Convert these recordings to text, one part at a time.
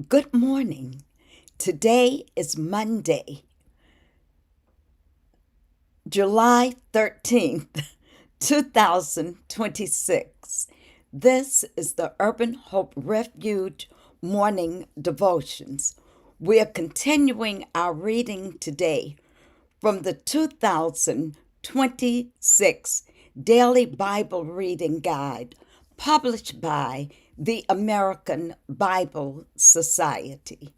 Good morning. Today is Monday, July 13th, 2026. This is the Urban Hope Refuge Morning Devotions. We are continuing our reading today from the 2026 Daily Bible Reading Guide, published by the American Bible Society.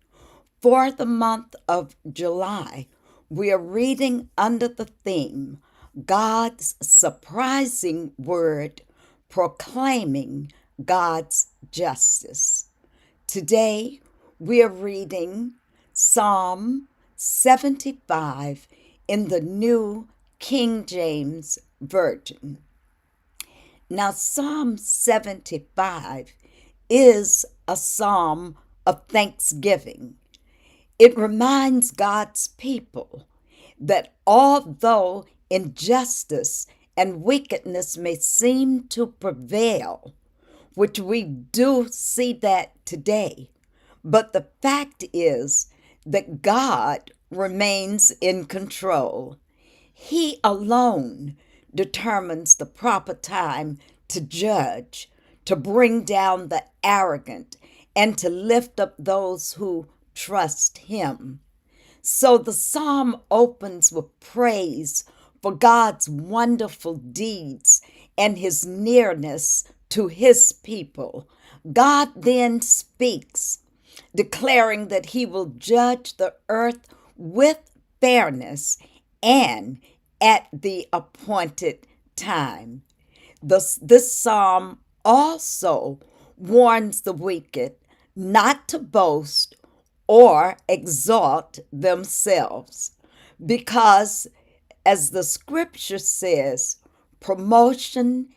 For the month of July, we are reading under the theme God's Surprising Word, Proclaiming God's Justice. Today, we are reading Psalm 75 in the New King James Version. Now, Psalm 75 is a psalm of thanksgiving. It reminds God's people that although injustice and wickedness may seem to prevail, which we do see that today, but the fact is that God remains in control. He alone determines the proper time to judge, to bring down the arrogant, and to lift up those who trust Him. So the psalm opens with praise for God's wonderful deeds and His nearness to His people. God then speaks, declaring that He will judge the earth with fairness and at the appointed time. This psalm also warns the wicked not to boast or exalt themselves, because, as the scripture says, promotion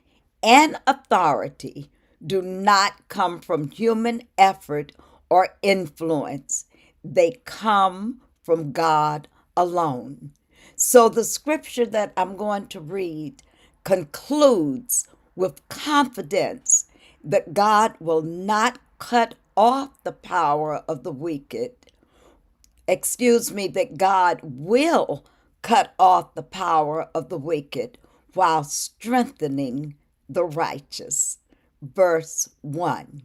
and authority do not come from human effort or influence. They come from God alone. So the scripture that I'm going to read concludes with confidence that God will not cut off the power of the wicked. That God will cut off the power of the wicked while strengthening the righteous. Verse 1.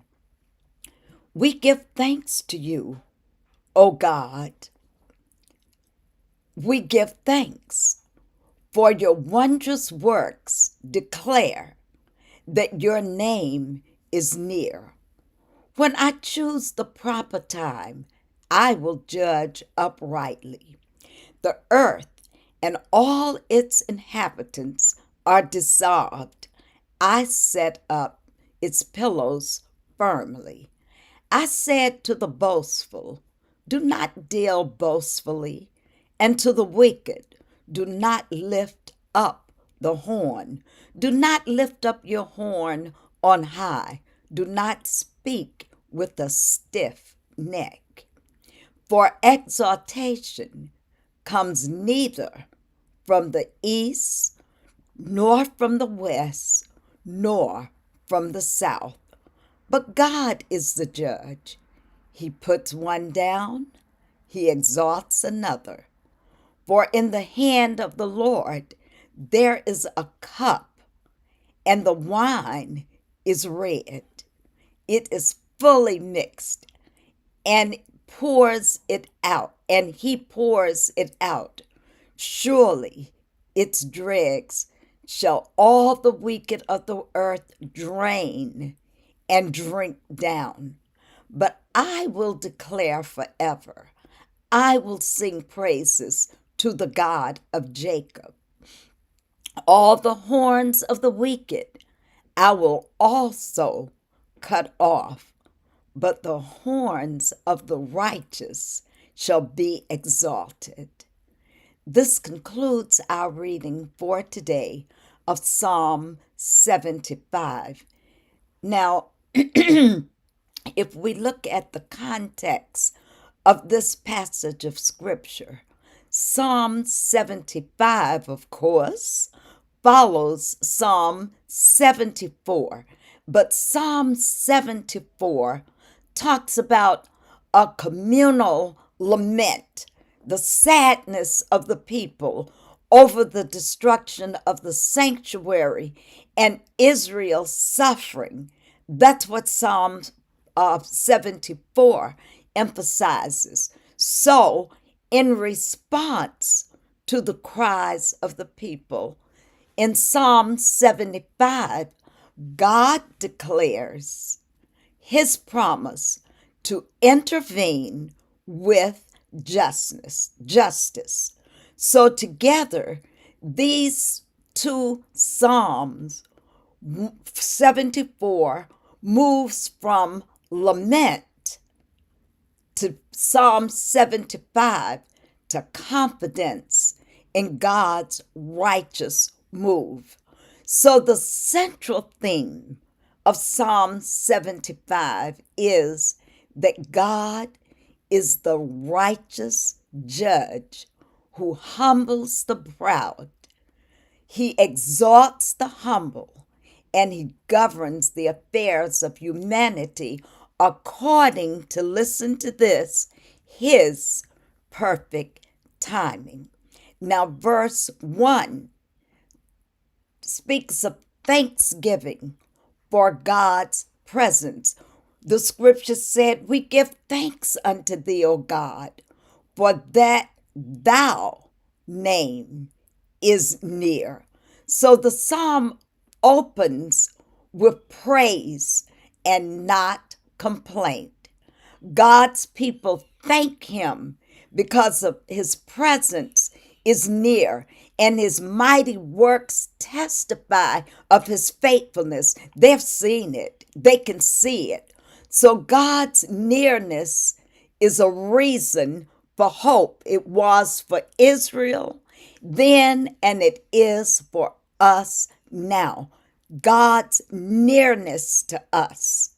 We give thanks to you, O God. We give thanks, for your wondrous works declare that your name is near. When I choose the proper time, I will judge uprightly. The earth and all its inhabitants are dissolved. I set up its pillars firmly. I said to the boastful, do not deal boastfully, and to the wicked, do not lift up the horn. Do not lift up your horn on high. Do not speak with a stiff neck. For exaltation comes neither from the east, nor from the west, nor from the south. But God is the judge. He puts one down, He exalts another. For in the hand of the Lord there is a cup, and the wine is red. It is fully mixed, and He pours it out. Surely its dregs shall all the wicked of the earth drain and drink down. But I will declare forever. I will sing praises to the God of Jacob. All the horns of the wicked I will also cut off, but the horns of the righteous shall be exalted. This concludes our reading for today of Psalm 75. Now, if we look at the context of this passage of Scripture, Psalm 75, of course, follows Psalm 74. But Psalm 74 talks about a communal lament, the sadness of the people over the destruction of the sanctuary and Israel's suffering. That's what Psalm 74 emphasizes. So, in response to the cries of the people, in Psalm 75, God declares his promise to intervene with justice. So together, these two Psalms, 74 moves from lament to Psalm 75 to confidence in God's righteous move. So the central theme of Psalm 75 is that God is the righteous judge who humbles the proud. He exalts the humble, and he governs the affairs of humanity according to, listen to this, his perfect timing. Now, verse 1 speaks of thanksgiving for God's presence. The scripture said, we give thanks unto thee, O God, for that thou name is near. So the psalm opens with praise and not complaint. God's people thank him because of his presence is near, and his mighty works testify of his faithfulness. They've seen it. They can see it. So God's nearness is a reason for hope. It was for Israel then, and it is for us now. God's nearness to us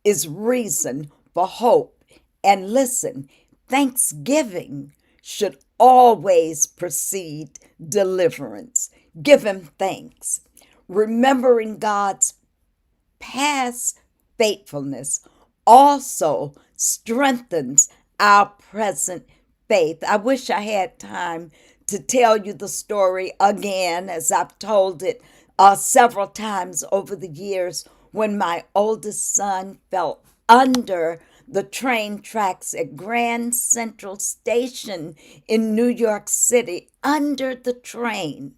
is reason for hope. And listen, thanksgiving should always precede deliverance. Give him thanks. Remembering God's past faithfulness also strengthens our present faith. I wish I had time to tell you the story again, as I've told it several times over the years, when my oldest son fell under the train tracks at Grand Central Station in New York City, under the train.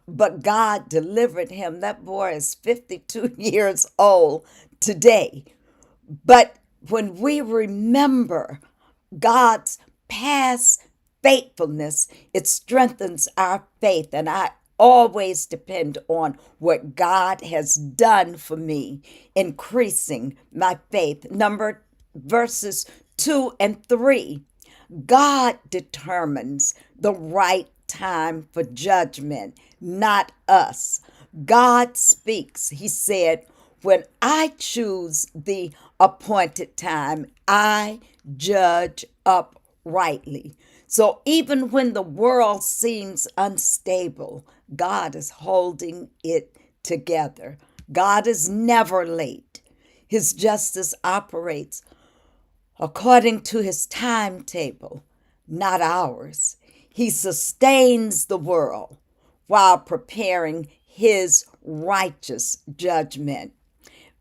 But God delivered him. That boy is 52 years old today. But when we remember God's past faithfulness, it strengthens our faith. And I always depend on what God has done for me, increasing my faith. Verses 2 and 3. God determines the right time for judgment, not us. God speaks. He said, when I choose the appointed time, I judge uprightly. So even when the world seems unstable, God is holding it together. God is never late. His justice operates according to his timetable, not ours. He sustains the world while preparing his righteous judgment.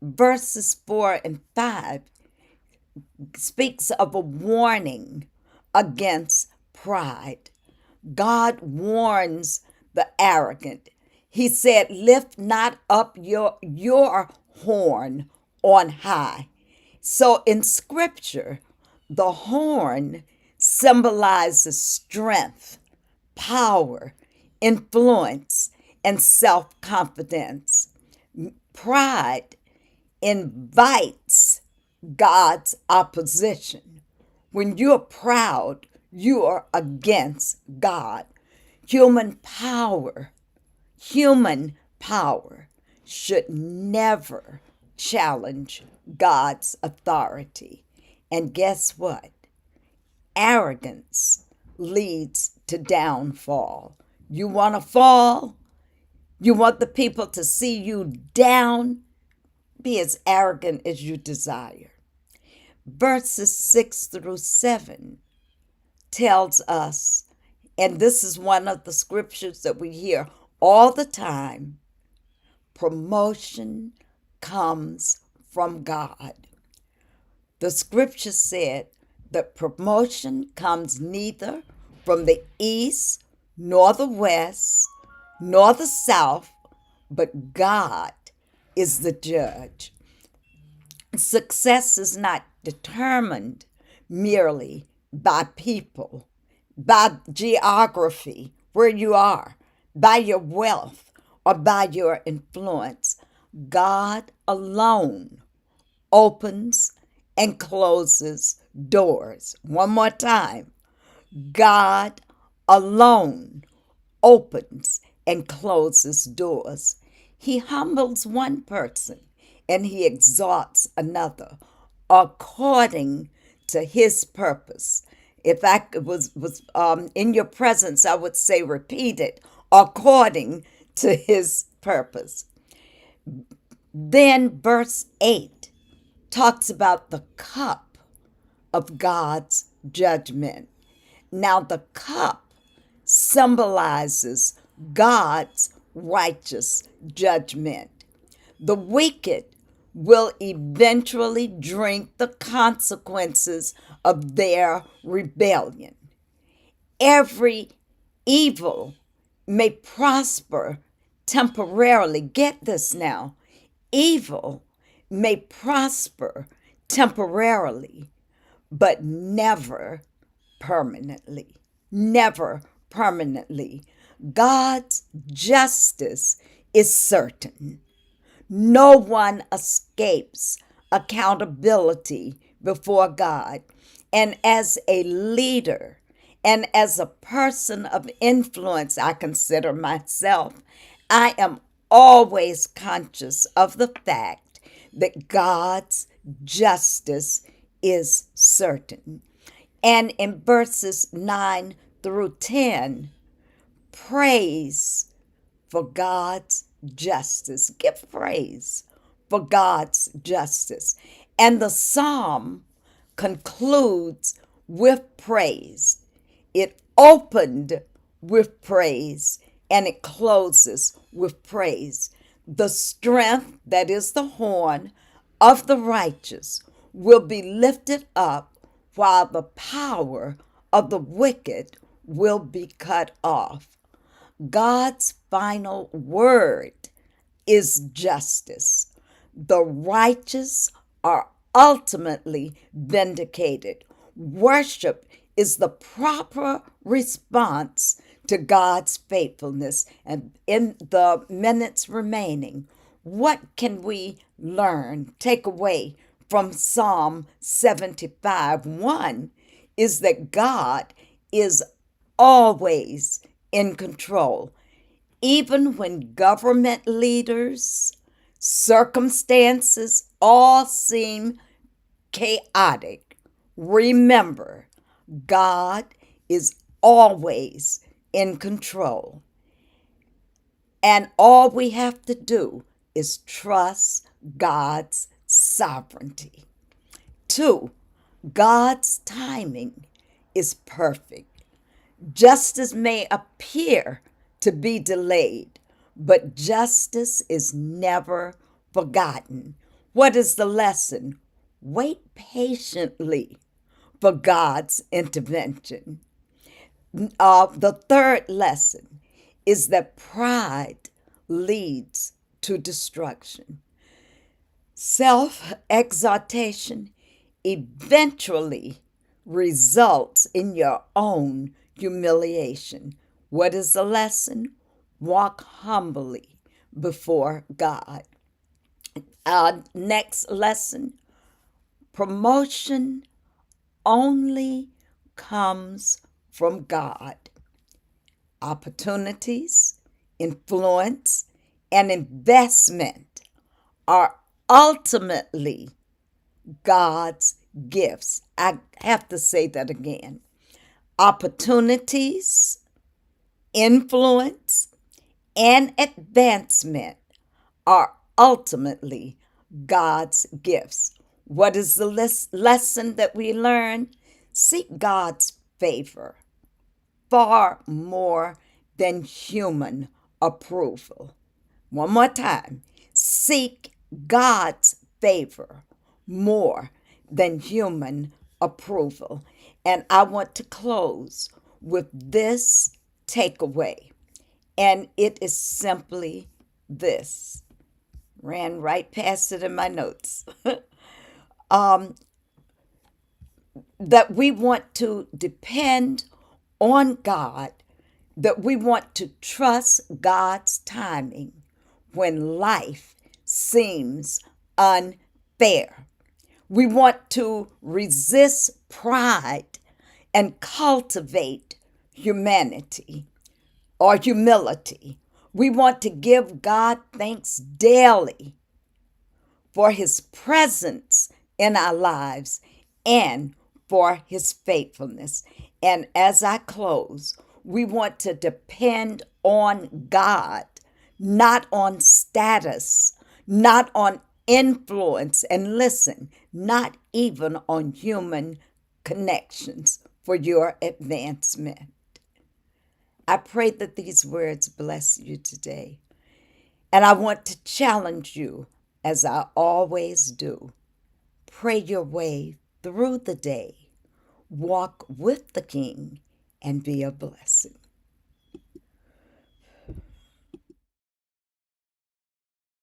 Verses 4 and 5 speaks of a warning against pride. God warns the arrogant. He said, lift not up your horn on high. So in scripture, the horn symbolizes strength, power, influence, and self-confidence. Pride invites God's opposition. When you're proud, you are against God. Human power should never challenge God's authority. And guess what? Arrogance leads to downfall. You want to fall? You want the people to see you down? Be as arrogant as you desire. Verses 6 through 7 tells us, and this is one of the scriptures that we hear all the time, promotion comes from God. The scripture said that promotion comes neither from the east, nor the west, nor the south, but God is the judge. Success is not determined merely by people, by geography, where you are, by your wealth, or by your influence. God alone opens and closes doors. One more time. God alone opens and closes doors. He humbles one person and he exalts another according to his purpose. If I was in your presence, I would say repeat it, according to his purpose. Then verse 8 talks about the cup of God's judgment. Now, the cup symbolizes God's righteous judgment. The wicked will eventually drink the consequences of their rebellion. Every evil may prosper temporarily. Get this now. Evil may prosper temporarily, but never permanently. Never permanently. God's justice is certain. No one escapes accountability before God. And as a leader and as a person of influence, I consider myself, I am always conscious of the fact that God's justice is certain. And in verses 9 through 10, praise for God's justice. Give praise for God's justice. And the psalm concludes with praise. It opened with praise and it closes with praise. The strength, that is the horn of the righteous, will be lifted up, while the power of the wicked will be cut off. God's final word is justice. The righteous are ultimately vindicated. Worship is the proper response to God's faithfulness. And in the minutes remaining, what can we learn, take away from Psalm 75? One is that God is always in control. Even when government leaders, circumstances all seem chaotic, remember, God is always in control. And all we have to do is trust God's sovereignty. 2, God's timing is perfect. Justice may appear to be delayed, but justice is never forgotten. What is the lesson? Wait patiently for God's intervention. The third lesson is that pride leads to destruction. Self-exaltation eventually results in your own humiliation. What is the lesson? Walk humbly before God. Next lesson, promotion only comes from God. Opportunities, influence, and investment are ultimately God's gifts. I have to say that again. Opportunities, influence, and advancement are ultimately God's gifts. What is the lesson that we learn? Seek God's favor far more than human approval. One more time. Seek God's favor more than human approval. And I want to close with this takeaway. And it is simply this. Ran right past it in my notes. That we want to depend on God, that we want to trust God's timing when life seems unfair. We want to resist pride and cultivate humanity or humility. We want to give God thanks daily for his presence in our lives and for his faithfulness. And as I close, we want to depend on God, not on status, not on influence, and listen, not even on human connections for your advancement. I pray that these words bless you today. And I want to challenge you, as I always do. Pray your way through the day. Walk with the King and be a blessing.